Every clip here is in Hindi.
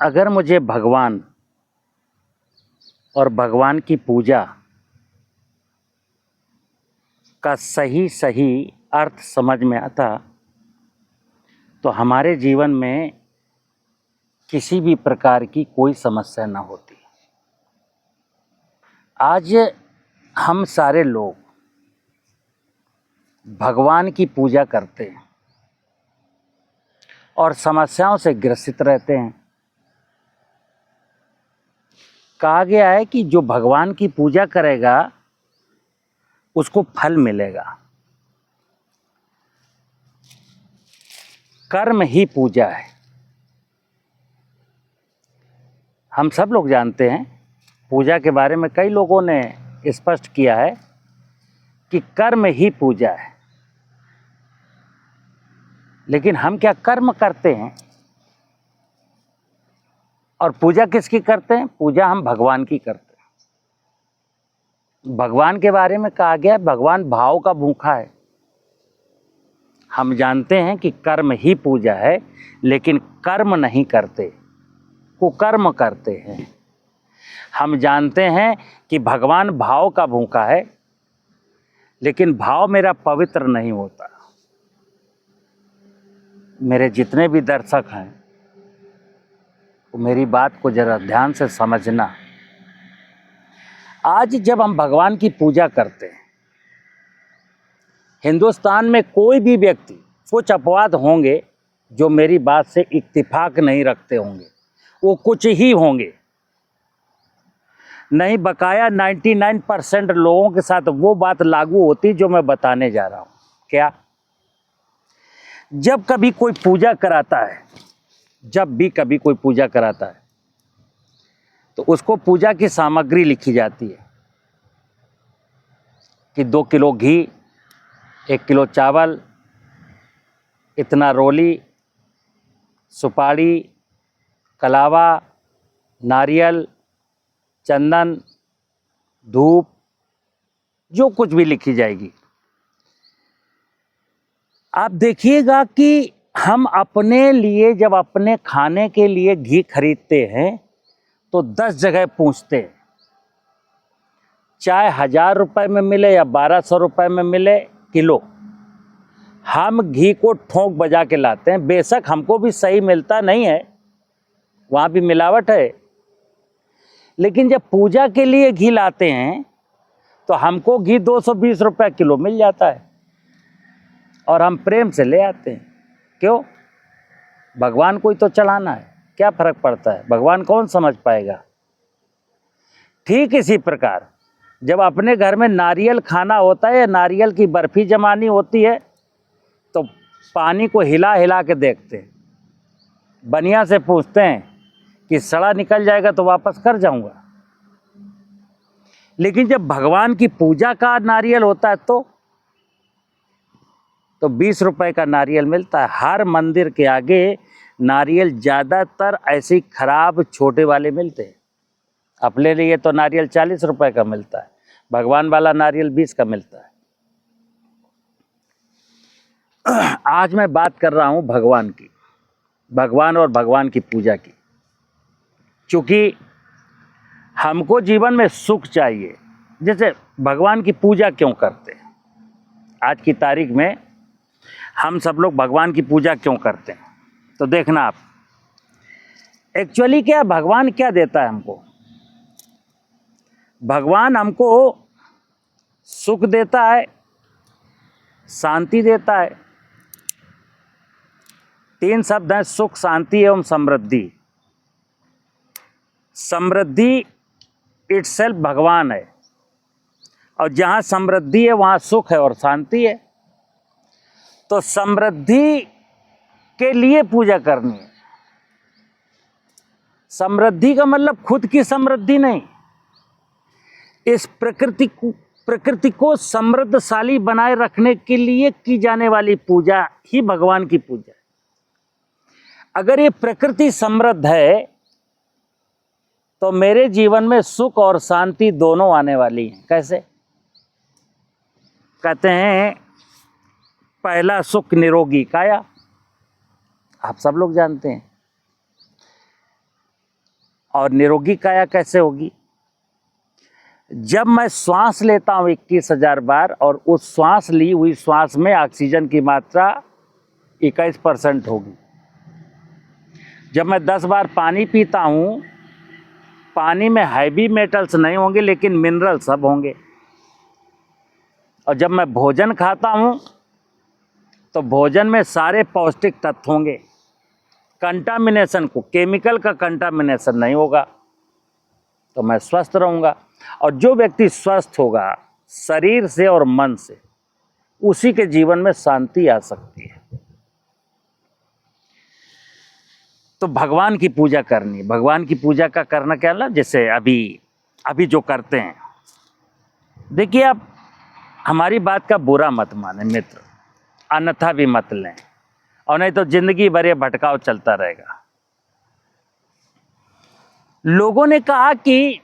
अगर मुझे भगवान और भगवान की पूजा का सही सही अर्थ समझ में आता तो हमारे जीवन में किसी भी प्रकार की कोई समस्या ना होती। आज हम सारे लोग भगवान की पूजा करते हैं और समस्याओं से ग्रसित रहते हैं। कहा गया है कि जो भगवान की पूजा करेगा उसको फल मिलेगा। कर्म ही पूजा है। हम सब लोग जानते हैं, पूजा के बारे में कई लोगों ने स्पष्ट किया है कि कर्म ही पूजा है। लेकिन हम क्या कर्म करते हैं और पूजा किसकी करते हैं? पूजा हम भगवान की करते हैं। भगवान के बारे में कहा गया है, भगवान भाव का भूखा है। हम जानते हैं कि कर्म ही पूजा है, लेकिन कर्म नहीं करते, कुकर्म करते हैं। हम जानते हैं कि भगवान भाव का भूखा है, लेकिन भाव मेरा पवित्र नहीं होता। मेरे जितने भी दर्शक हैं वो मेरी बात को जरा ध्यान से समझना। आज जब हम भगवान की पूजा करते हैं, हिंदुस्तान में कोई भी व्यक्ति, कुछ अपवाद होंगे जो मेरी बात से इत्तेफाक नहीं रखते होंगे, वो कुछ ही होंगे, नहीं बकाया 99% लोगों के साथ वो बात लागू होती जो मैं बताने जा रहा हूँ। क्या? जब कभी कोई पूजा कराता है, जब भी कभी कोई पूजा कराता है तो उसको पूजा की सामग्री लिखी जाती है कि 2 किलो घी, 1 किलो चावल, इतना रोली, सुपारी, कलावा, नारियल, चंदन, धूप, जो कुछ भी लिखी जाएगी। आप देखिएगा कि हम अपने लिए जब अपने खाने के लिए घी खरीदते हैं तो 10 जगह पूछते हैं, चाहे 1000 रुपये में मिले या 1200 रुपये में मिले किलो, हम घी को ठोंक बजा के लाते हैं। बेशक हमको भी सही मिलता नहीं है, वहाँ भी मिलावट है, लेकिन जब पूजा के लिए घी लाते हैं तो हमको घी 220 रुपये किलो मिल जाता है और हम प्रेम से ले आते हैं। क्यों? भगवान को ही तो चढ़ाना है, क्या फर्क पड़ता है? भगवान कौन समझ पाएगा? ठीक इसी प्रकार जब अपने घर में नारियल खाना होता है या नारियल की बर्फी जमानी होती है तो पानी को हिला हिला के देखते हैं, बनिया से पूछते हैं कि सड़ा निकल जाएगा तो वापस कर जाऊंगा। लेकिन जब भगवान की पूजा का नारियल होता है तो 20 रुपए का नारियल मिलता है। हर मंदिर के आगे नारियल ज़्यादातर ऐसे खराब छोटे वाले मिलते हैं। अपने लिए तो नारियल 40 रुपए का मिलता है, भगवान वाला नारियल 20 का मिलता है। आज मैं बात कर रहा हूँ भगवान की, भगवान और भगवान की पूजा की। क्योंकि हमको जीवन में सुख चाहिए। जैसे भगवान की पूजा क्यों करते हैं? आज की तारीख में हम सब लोग भगवान की पूजा क्यों करते हैं? तो देखना आप, एक्चुअली क्या भगवान क्या देता है हमको? भगवान हमको सुख देता है, शांति देता है। 3 शब्द हैं, सुख, शांति एवं समृद्धि। समृद्धि इटसेल्फ भगवान है, और जहाँ समृद्धि है वहाँ सुख है और शांति है। तो समृद्धि के लिए पूजा करनी है। समृद्धि का मतलब खुद की समृद्धि नहीं, इस प्रकृति को समृद्धशाली बनाए रखने के लिए की जाने वाली पूजा ही भगवान की पूजा है। अगर ये प्रकृति समृद्ध है तो मेरे जीवन में सुख और शांति दोनों आने वाली हैं। कैसे? कहते हैं पहला सुख निरोगी काया, आप सब लोग जानते हैं। और निरोगी काया कैसे होगी? जब मैं श्वास लेता हूँ 21,000 बार और उस श्वास ली हुई श्वास में ऑक्सीजन की मात्रा 21% होगी। जब मैं 10 बार पानी पीता हूँ, पानी में हैवी मेटल्स नहीं होंगे लेकिन मिनरल सब होंगे। और जब मैं भोजन खाता हूँ तो भोजन में सारे पौष्टिक तत्व होंगे। कंटामिनेशन को, केमिकल का कंटामिनेशन नहीं होगा, तो मैं स्वस्थ रहूँगा। और जो व्यक्ति स्वस्थ होगा शरीर से और मन से, उसी के जीवन में शांति आ सकती है। तो भगवान की पूजा करनी। भगवान की पूजा का करना क्या ना, जैसे अभी जो करते हैं, देखिए आप हमारी बात का बुरा मत माने मित्र, अन्यथा भी मत लें, और नहीं तो जिंदगी भर ये भटकाव चलता रहेगा। लोगों ने कहा कि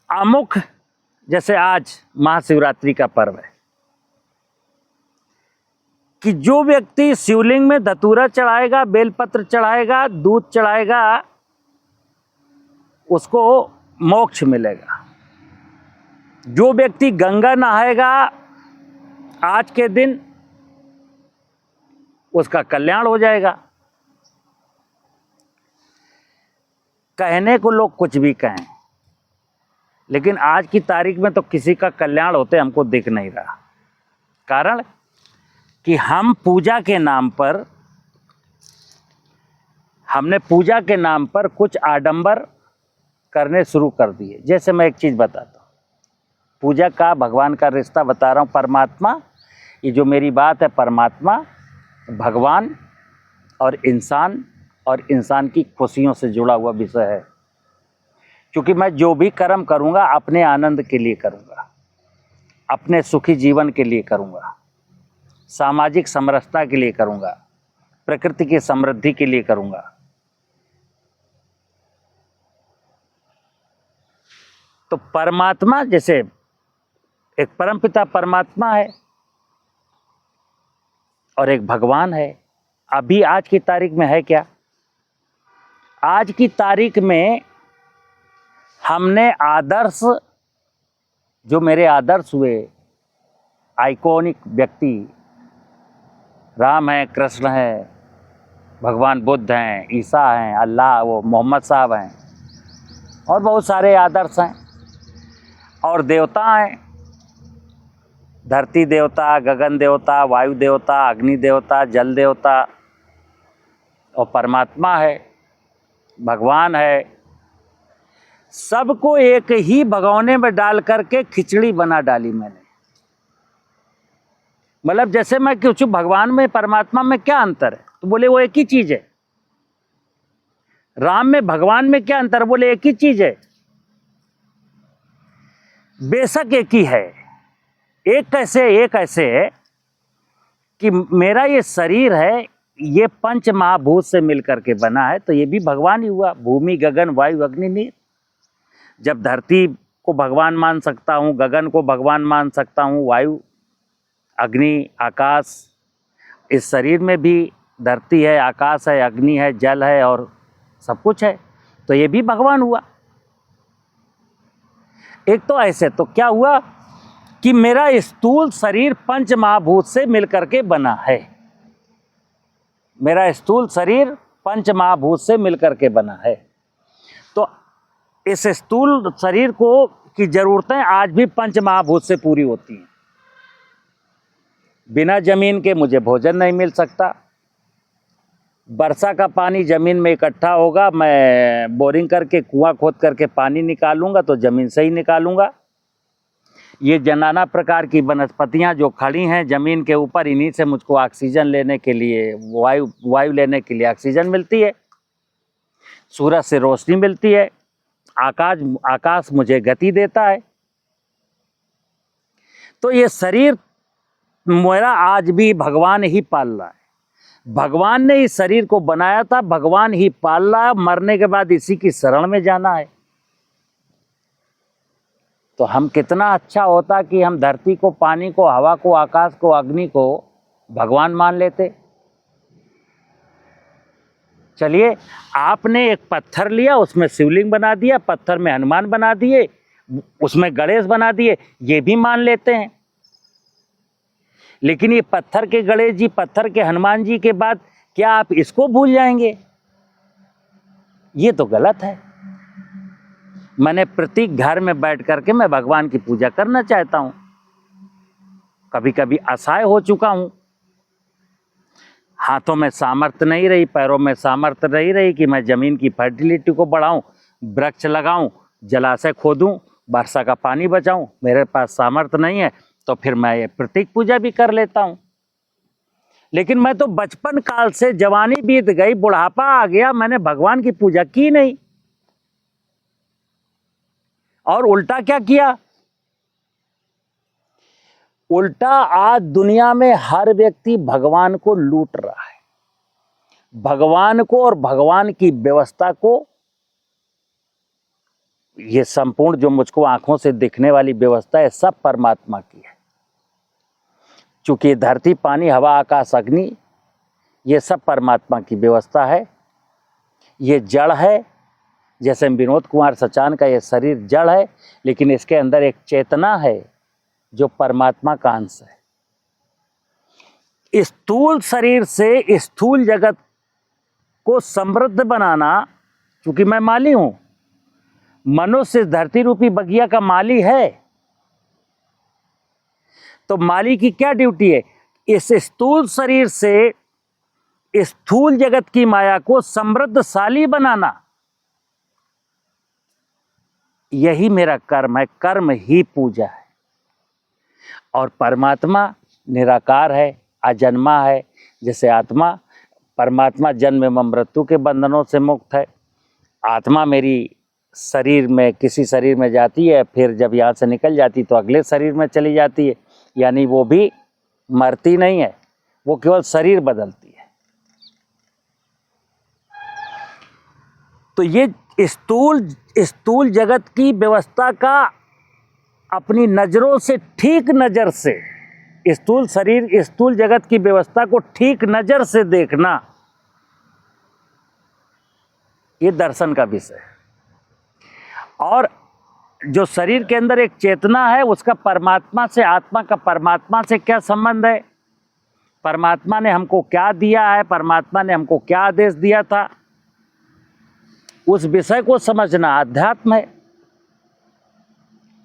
अमुक, जैसे आज महाशिवरात्रि का पर्व है, कि जो व्यक्ति शिवलिंग में धतूरा चढ़ाएगा, बेलपत्र चढ़ाएगा, दूध चढ़ाएगा, उसको मोक्ष मिलेगा। जो व्यक्ति गंगा नहाएगा आज के दिन, उसका कल्याण हो जाएगा। कहने को लोग कुछ भी कहें, लेकिन आज की तारीख में तो किसी का कल्याण होते हमको दिख नहीं रहा। कारण कि हम पूजा के नाम पर, हमने पूजा के नाम पर कुछ आडंबर करने शुरू कर दिए। जैसे मैं एक चीज़ बताता हूँ, पूजा का भगवान का रिश्ता बता रहा हूँ। परमात्मा, ये जो मेरी बात है, परमात्मा, भगवान और इंसान की खुशियों से जुड़ा हुआ विषय है। क्योंकि मैं जो भी कर्म करूँगा अपने आनंद के लिए करूँगा, अपने सुखी जीवन के लिए करूँगा, सामाजिक समरसता के लिए करूँगा, प्रकृति की समृद्धि के लिए करूँगा। तो परमात्मा, जैसे एक परमपिता परमात्मा है और एक भगवान है। अभी आज की तारीख में है क्या? आज की तारीख में हमने आदर्श, जो मेरे आदर्श हुए आइकॉनिक व्यक्ति, राम है, कृष्ण है, भगवान बुद्ध हैं, ईसा हैं, अल्लाह, वो मोहम्मद साहब हैं, और बहुत सारे आदर्श हैं। और देवता हैं, धरती देवता, गगन देवता, वायु देवता, अग्नि देवता, जल देवता, और परमात्मा है, भगवान है। सबको एक ही भगोने में डाल करके खिचड़ी बना डाली मैंने। मतलब जैसे मैं पूछूं भगवान में परमात्मा में क्या अंतर है, तो बोले वो एक ही चीज है। राम में भगवान में क्या अंतर, बोले एक ही चीज है। बेशक एक ही है। एक कैसे है कि मेरा ये शरीर है, ये पंच महाभूत से मिलकर के बना है, तो ये भी भगवान ही हुआ। भूमि, गगन, वायु, अग्नि, नीर। जब धरती को भगवान मान सकता हूँ, गगन को भगवान मान सकता हूँ, वायु, अग्नि, आकाश, इस शरीर में भी धरती है, आकाश है, अग्नि है, जल है और सब कुछ है, तो ये भी भगवान हुआ। एक तो ऐसे, तो क्या हुआ कि मेरा स्थूल शरीर पंच महाभूत से मिलकर के बना है। मेरा स्थूल शरीर पंच महाभूत से मिलकर के बना है। तो इस स्थूल शरीर को की जरूरतें आज भी पंच महाभूत से पूरी होती हैं। बिना जमीन के मुझे भोजन नहीं मिल सकता। वर्षा का पानी जमीन में इकट्ठा होगा, मैं बोरिंग करके, कुआं खोद करके पानी निकालूंगा तो जमीन से ही निकालूंगा। ये नाना प्रकार की वनस्पतियां जो खड़ी हैं जमीन के ऊपर, इन्हीं से मुझको ऑक्सीजन लेने के लिए, वायु लेने के लिए ऑक्सीजन मिलती है। सूरज से रोशनी मिलती है। आकाश मुझे गति देता है। तो ये शरीर मेरा आज भी भगवान ही पाल रहा है। भगवान ने इस शरीर को बनाया था, भगवान ही पाल रहा है। मरने के बाद इसी की शरण में जाना है। तो हम कितना अच्छा होता कि हम धरती को, पानी को, हवा को, आकाश को, अग्नि को भगवान मान लेते। चलिए, आपने एक पत्थर लिया, उसमें शिवलिंग बना दिया, पत्थर में हनुमान बना दिए, उसमें गणेश बना दिए, ये भी मान लेते हैं। लेकिन ये पत्थर के गणेश जी, पत्थर के हनुमान जी के बाद क्या आप इसको भूल जाएंगे? ये तो गलत है। मैंने प्रत्येक घर में बैठ करके मैं भगवान की पूजा करना चाहता हूं। कभी कभी असहाय हो चुका हूं, हाथों में सामर्थ्य नहीं रही, पैरों में सामर्थ्य नहीं रही कि मैं जमीन की फर्टिलिटी को बढ़ाऊं, वृक्ष लगाऊं, जलाशय खोदूं, वर्षा का पानी बचाऊं। मेरे पास सामर्थ्य नहीं है, तो फिर मैं ये प्रतीक पूजा भी कर लेता हूं। लेकिन मैं तो बचपन काल से, जवानी बीत गई, बुढ़ापा आ गया, मैंने भगवान की पूजा की नहीं। और उल्टा क्या किया? उल्टा आज दुनिया में हर व्यक्ति भगवान को लूट रहा है। भगवान को और भगवान की व्यवस्था को, ये संपूर्ण जो मुझको आंखों से दिखने वाली व्यवस्था है, सब परमात्मा की है। चूंकि धरती, पानी, हवा, आकाश, अग्नि, ये सब परमात्मा की व्यवस्था है। ये जड़ है। जैसे विनोद कुमार सचान का ये शरीर जड़ है, लेकिन इसके अंदर एक चेतना है जो परमात्मा का अंश है। स्थूल शरीर से स्थूल जगत को समृद्ध बनाना, क्योंकि मैं माली हूं, मनुष्य इस धरती रूपी बगिया का माली है, तो माली की क्या ड्यूटी है? इस स्थूल शरीर से स्थूल जगत की माया को समृद्धशाली बनाना। यही मेरा कर्म है, कर्म ही पूजा है। और परमात्मा निराकार है, अजन्मा है। जैसे आत्मा, परमात्मा जन्म एवं मृत्यु के बंधनों से मुक्त है। आत्मा मेरी शरीर में, किसी शरीर में जाती है, फिर जब यहाँ से निकल जाती तो अगले शरीर में चली जाती है, यानी वो भी मरती नहीं है, वो केवल शरीर बदलती है। तो ये स्थूल जगत की व्यवस्था का अपनी नजरों से, ठीक नजर से, स्थूल शरीर, स्थूल जगत की व्यवस्था को ठीक नजर से देखना, ये दर्शन का विषय है। और जो शरीर के अंदर एक चेतना है, उसका परमात्मा से, आत्मा का परमात्मा से क्या संबंध है? परमात्मा ने हमको क्या दिया है, परमात्मा ने हमको क्या आदेश दिया था, उस विषय को समझना अध्यात्म है।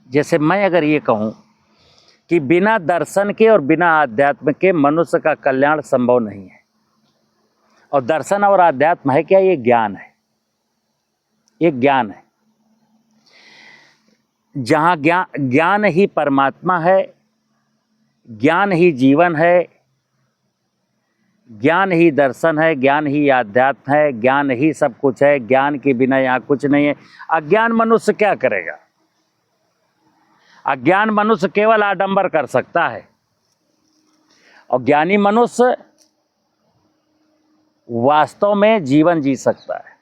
जैसे मैं अगर ये कहूं कि बिना दर्शन के और बिना अध्यात्म के मनुष्य का कल्याण संभव नहीं है। और दर्शन और अध्यात्म है क्या? ये ज्ञान है, ये ज्ञान है। जहाँ ज्ञान ही परमात्मा है, ज्ञान ही जीवन है, ज्ञान ही दर्शन है, ज्ञान ही आध्यात्म है, ज्ञान ही सब कुछ है। ज्ञान के बिना यहाँ कुछ नहीं है। अज्ञान मनुष्य क्या करेगा? अज्ञान मनुष्य केवल आडंबर कर सकता है, और ज्ञानी मनुष्य वास्तव में जीवन जी सकता है।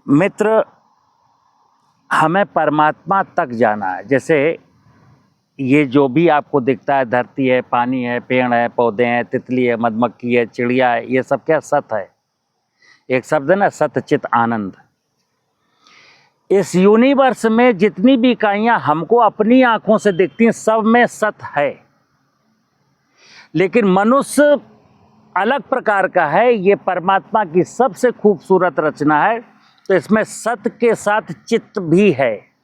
मित्र, हमें परमात्मा तक जाना है। जैसे ये जो भी आपको दिखता है, धरती है, पानी है, पेड़ है, पौधे हैं, तितली है, मधुमक्खी है, चिड़िया है, ये सब क्या? सत है। एक शब्द है ना, सत चित आनंद। इस यूनिवर्स में जितनी भी इकाइयां हमको अपनी आंखों से दिखती हैं, सब में सत है। लेकिन मनुष्य अलग प्रकार का है। ये परमात्मा की सबसे खूबसूरत रचना है, तो इसमें सत के साथ चित्त भी है।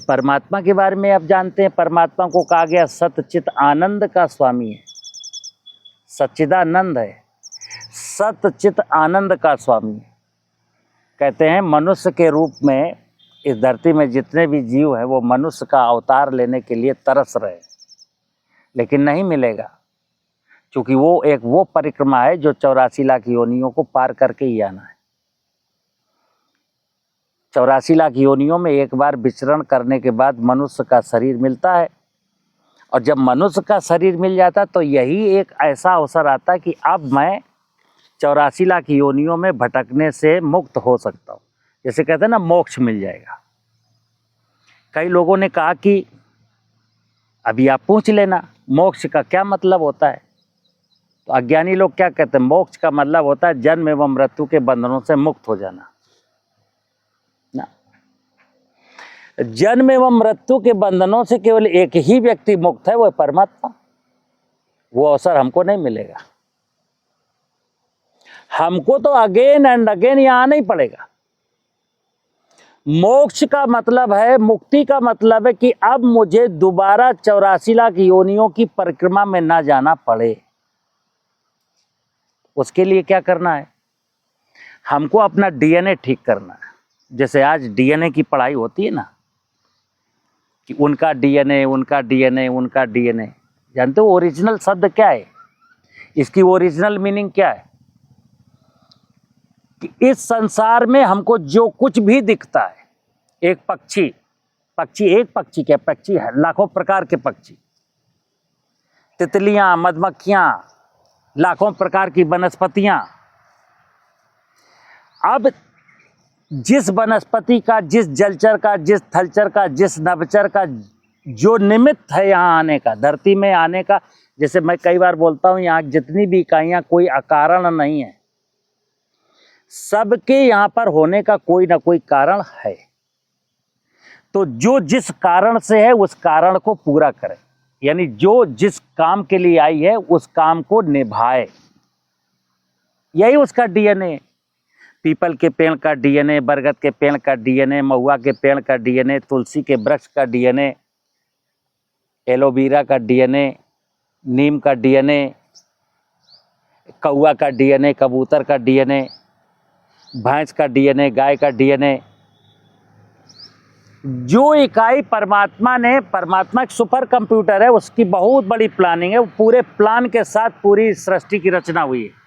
परमात्मा के बारे में आप जानते हैं, परमात्मा को कहा गया सत चित आनंद का स्वामी है, सच्चिदानंद है, सत चित आनंद का स्वामी है। कहते हैं मनुष्य के रूप में इस धरती में जितने भी जीव हैं, वो मनुष्य का अवतार लेने के लिए तरस रहे, लेकिन नहीं मिलेगा, क्योंकि वो परिक्रमा है जो 84 लाख योनियों को पार करके ही आना है। 84 लाख योनियों में एक बार विचरण करने के बाद मनुष्य का शरीर मिलता है, और जब मनुष्य का शरीर मिल जाता तो यही एक ऐसा अवसर आता कि अब मैं 84 लाख योनियों में भटकने से मुक्त हो सकता हूँ। जैसे कहते हैं ना, मोक्ष मिल जाएगा। कई लोगों ने कहा कि अभी आप पूछ लेना मोक्ष का क्या मतलब होता है। तो अज्ञानी लोग क्या कहते हैं, मोक्ष का मतलब होता है जन्म एवं मृत्यु के बंधनों से मुक्त हो जाना ना। जन्म एवं मृत्यु के बंधनों से केवल एक ही व्यक्ति मुक्त है, वो है परमात्मा। वो अवसर हमको नहीं मिलेगा, हमको तो अगेन एंड अगेन यहां आना ही पड़ेगा। मोक्ष का मतलब है, मुक्ति का मतलब है कि अब मुझे दोबारा 84 लाख योनियों की परिक्रमा में ना जाना पड़े। उसके लिए क्या करना है, हमको अपना डीएनए ठीक करना है। जैसे आज डीएनए की पढ़ाई होती है ना, कि उनका डीएनए, उनका डीएनए, उनका डीएनए। जानते हो ओरिजिनल शब्द क्या है, इसकी ओरिजिनल मीनिंग क्या है? कि इस संसार में हमको जो कुछ भी दिखता है, एक पक्षी एक पक्षी क्या, पक्षी है लाखों प्रकार के पक्षी, तितलियां, मधुमक्खियां, लाखों प्रकार की वनस्पतियां। अब जिस वनस्पति का, जिस जलचर का, जिस थलचर का, जिस नभचर का जो निमित्त है यहाँ आने का, धरती में आने का, जैसे मैं कई बार बोलता हूँ, यहाँ जितनी भी इकाइयाँ कोई अकारण नहीं है, सबके यहाँ पर होने का कोई ना कोई कारण है। तो जो जिस कारण से है उस कारण को पूरा करे, यानी जो जिस काम के लिए आई है उस काम को निभाए, यही उसका डीएनए। पीपल के पेड़ का डीएनए, बरगद के पेड़ का डीएनए, महुआ के पेड़ का डीएनए, तुलसी के वृक्ष का डीएनए, एलोवेरा का डीएनए, नीम का डीएनए, कौआ का डीएनए, कबूतर का डीएनए, भैंस का डीएनए, गाय का डीएनए। जो इकाई परमात्मा ने, परमात्मा एक सुपर कंप्यूटर है, उसकी बहुत बड़ी प्लानिंग है, वो पूरे प्लान के साथ पूरी सृष्टि की रचना हुई है।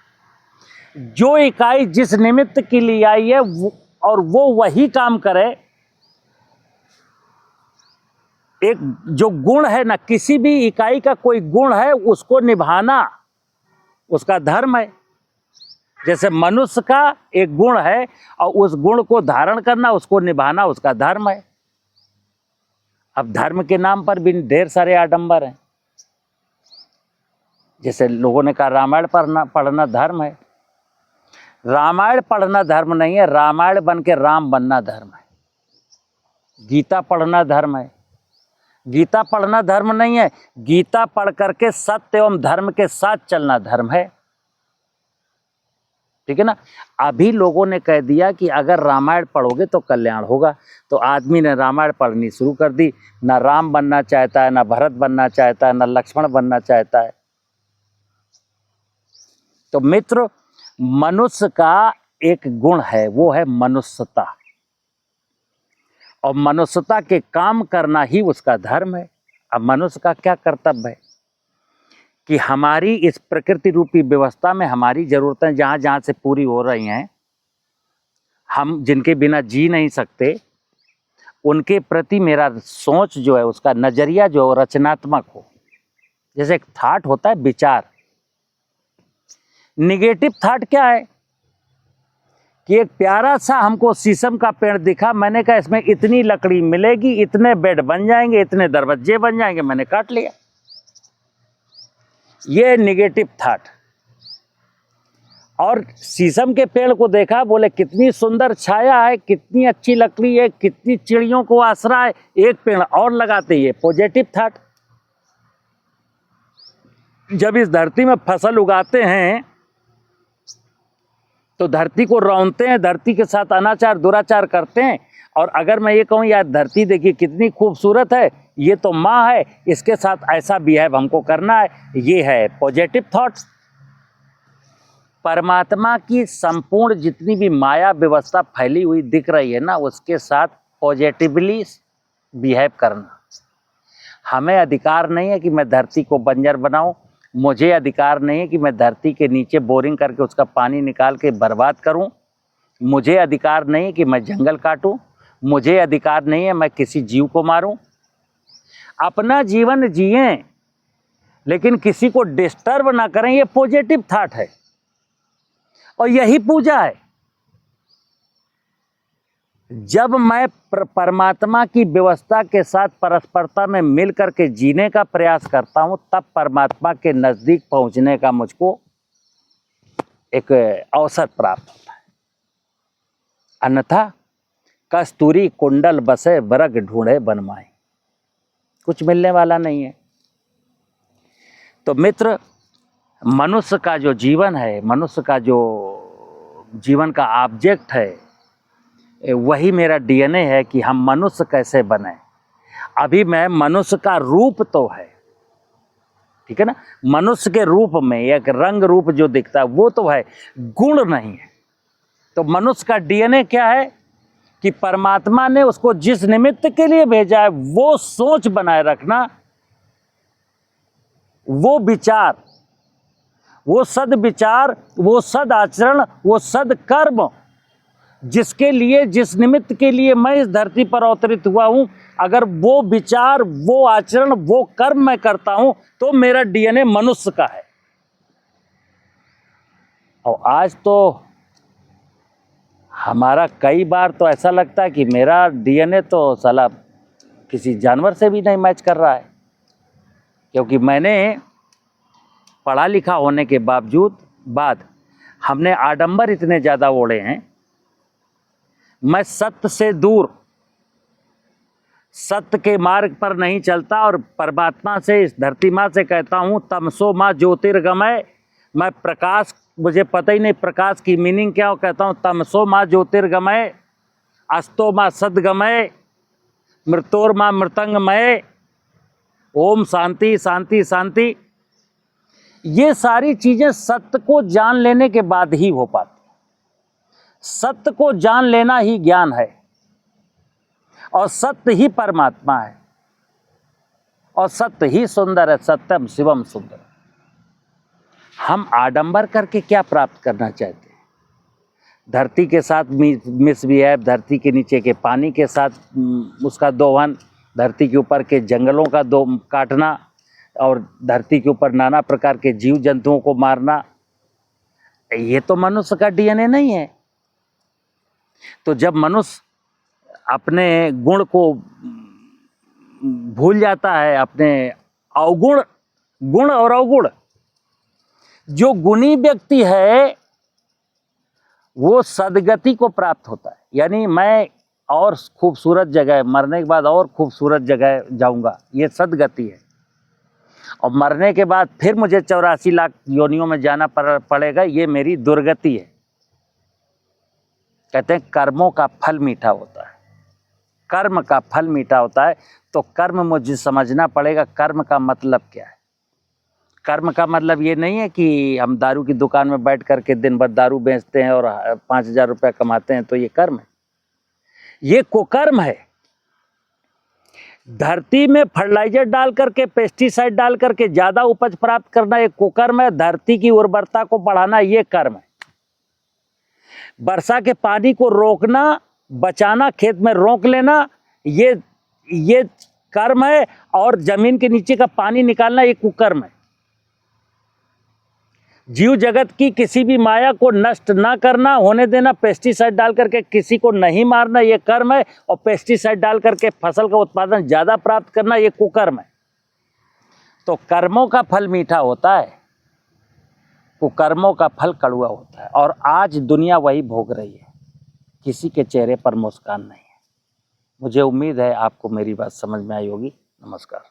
जो इकाई जिस निमित्त के लिए आई है और वो वही काम करे, एक जो गुण है ना, किसी भी इकाई का कोई गुण है, उसको निभाना उसका धर्म है। जैसे मनुष्य का एक गुण है और उस गुण को धारण करना, उसको निभाना उसका धर्म है। अब धर्म के नाम पर भी ढेर सारे आडंबर हैं। जैसे लोगों ने कहा रामायण पढ़ना धर्म है। रामायण पढ़ना धर्म नहीं है, रामायण बन के राम बनना धर्म है। गीता पढ़ना धर्म है, गीता पढ़ना धर्म नहीं है, गीता पढ़ करके सत्य एवं धर्म के साथ चलना धर्म है। ठीक है ना। अभी लोगों ने कह दिया कि अगर रामायण पढ़ोगे तो कल्याण होगा, तो आदमी ने रामायण पढ़नी शुरू कर दी। ना राम बनना चाहता है, ना भरत बनना चाहता है, ना लक्ष्मण बनना चाहता है। तो मित्र, मनुष्य का एक गुण है, वो है मनुष्यता, और मनुष्यता के काम करना ही उसका धर्म है। अब मनुष्य का क्या कर्तव्य है कि हमारी इस प्रकृति रूपी व्यवस्था में हमारी जरूरतें जहाँ जहाँ से पूरी हो रही हैं, हम जिनके बिना जी नहीं सकते, उनके प्रति मेरा सोच जो है, उसका नज़रिया जो है रचनात्मक हो। जैसे एक थाट होता है, विचार। निगेटिव थाट क्या है कि एक प्यारा सा हमको शीशम का पेड़ दिखा, मैंने कहा इसमें इतनी लकड़ी मिलेगी, इतने बेड बन जाएंगे, इतने दरवाजे बन जाएंगे, मैंने काट लिया। ये निगेटिव थाट। और शीशम के पेड़ को देखा, बोले कितनी सुंदर छाया है, कितनी अच्छी लकड़ी है, कितनी चिड़ियों को आसरा है, एक पेड़ और लगाते हैं, पॉजिटिव थाट। जब इस धरती में फसल उगाते हैं तो धरती को रौंदते हैं, धरती के साथ अनाचार दुराचार करते हैं। और अगर मैं ये कहूँ यार धरती देखिए कितनी खूबसूरत है, ये तो माँ है, इसके साथ ऐसा बिहेव हमको करना है, ये है पॉजिटिव थॉट्स। परमात्मा की संपूर्ण जितनी भी माया व्यवस्था फैली हुई दिख रही है ना, उसके साथ पॉजिटिवली बिहेव करना। हमें अधिकार नहीं है कि मैं धरती को बंजर बनाऊं, मुझे अधिकार नहीं है कि मैं धरती के नीचे बोरिंग करके उसका पानी निकाल के बर्बाद करूं, मुझे अधिकार नहीं है कि मैं जंगल काटूं, मुझे अधिकार नहीं है मैं किसी जीव को मारूं। अपना जीवन जिएं लेकिन किसी को डिस्टर्ब ना करें, ये पॉजिटिव थॉट है और यही पूजा है। जब मैं परमात्मा की व्यवस्था के साथ परस्परता में मिल करके जीने का प्रयास करता हूं, तब परमात्मा के नज़दीक पहुंचने का मुझको एक अवसर प्राप्त होता है, अन्यथा कस्तूरी कुंडल बसे वर्ग ढूंढे बनमाए, कुछ मिलने वाला नहीं है। तो मित्र, मनुष्य का जो जीवन है, मनुष्य का जो जीवन का ऑब्जेक्ट है, वही मेरा डीएनए है कि हम मनुष्य कैसे बने। अभी मैं मनुष्य का रूप तो है, ठीक है ना, मनुष्य के रूप में एक रंग रूप जो दिखता है वो तो है, गुण नहीं है। तो मनुष्य का डीएनए क्या है कि परमात्मा ने उसको जिस निमित्त के लिए भेजा है वो सोच बनाए रखना, वो विचार, वो सद विचार, वो सद आचरण, वो सद कर्म, जिसके लिए, जिस निमित्त के लिए मैं इस धरती पर अवतरित हुआ हूं, अगर वो विचार, वो आचरण, वो कर्म मैं करता हूं तो मेरा डीएनए मनुष्य का है। और आज तो हमारा कई बार तो ऐसा लगता है कि मेरा डीएनए तो साला किसी जानवर से भी नहीं मैच कर रहा है, क्योंकि मैंने पढ़ा लिखा होने के बाद हमने आडंबर इतने ज़्यादा ओढ़े हैं। मैं सत्य से दूर, सत्य के मार्ग पर नहीं चलता और परमात्मा से, इस धरती माँ से कहता हूँ तमसो माँ ज्योतिर्गमय। मैं प्रकाश, मुझे पता ही नहीं प्रकाश की मीनिंग क्या हो, कहता हूँ तमसो माँ ज्योतिर्गमय, अस्तो माँ सदगमय, मृत्योर माँ मृतंगमय, ओम शांति शांति शांति। ये सारी चीज़ें सत्य को जान लेने के बाद ही हो पाती। सत्य को जान लेना ही ज्ञान है और सत्य ही परमात्मा है और सत्य ही सुंदर है, सत्यम शिवम सुंदर। हम आडंबर करके क्या प्राप्त करना चाहते हैं? धरती के साथ मिसबिहेव, धरती के नीचे के पानी के साथ उसका दोहन, धरती के ऊपर के जंगलों का काटना और धरती के ऊपर नाना प्रकार के जीव जंतुओं को मारना, ये तो मनुष्य का डीएनए नहीं है। तो जब मनुष्य अपने गुण को भूल जाता है, अपने अवगुण, गुण और अवगुण, जो गुणी व्यक्ति है वो सदगति को प्राप्त होता है। यानी मैं और खूबसूरत जगह, मरने के बाद और खूबसूरत जगह जाऊंगा, ये सदगति है। और मरने के बाद फिर मुझे 84 लाख योनियों में जाना पड़ेगा, ये मेरी दुर्गति है। कहते हैं कर्मों का फल मीठा होता है, कर्म का फल मीठा होता है। तो कर्म मुझे समझना पड़ेगा, कर्म का मतलब क्या है। कर्म का मतलब ये नहीं है कि हम दारू की दुकान में बैठ करके दिन भर दारू बेचते हैं और 5,000 रुपया कमाते हैं तो ये कर्म है, ये कुकर्म है। धरती में फर्टिलाइजर डाल करके, पेस्टिसाइड डाल करके ज़्यादा उपज प्राप्त करना एक कुकर्म है। धरती की उर्वरता को बढ़ाना ये कर्म है। वर्षा के पानी को रोकना, बचाना, खेत में रोक लेना, ये कर्म है। और जमीन के नीचे का पानी निकालना ये कुकर्म है। जीव जगत की किसी भी माया को नष्ट ना करना, होने देना, पेस्टिसाइड डाल करके किसी को नहीं मारना, ये कर्म है। और पेस्टिसाइड डाल करके फसल का उत्पादन ज़्यादा प्राप्त करना ये कुकर्म है। तो कर्मों का फल मीठा होता है, कुकर्मों का फल कड़वा होता है। और आज दुनिया वही भोग रही है, किसी के चेहरे पर मुस्कान नहीं है। मुझे उम्मीद है आपको मेरी बात समझ में आई होगी। नमस्कार।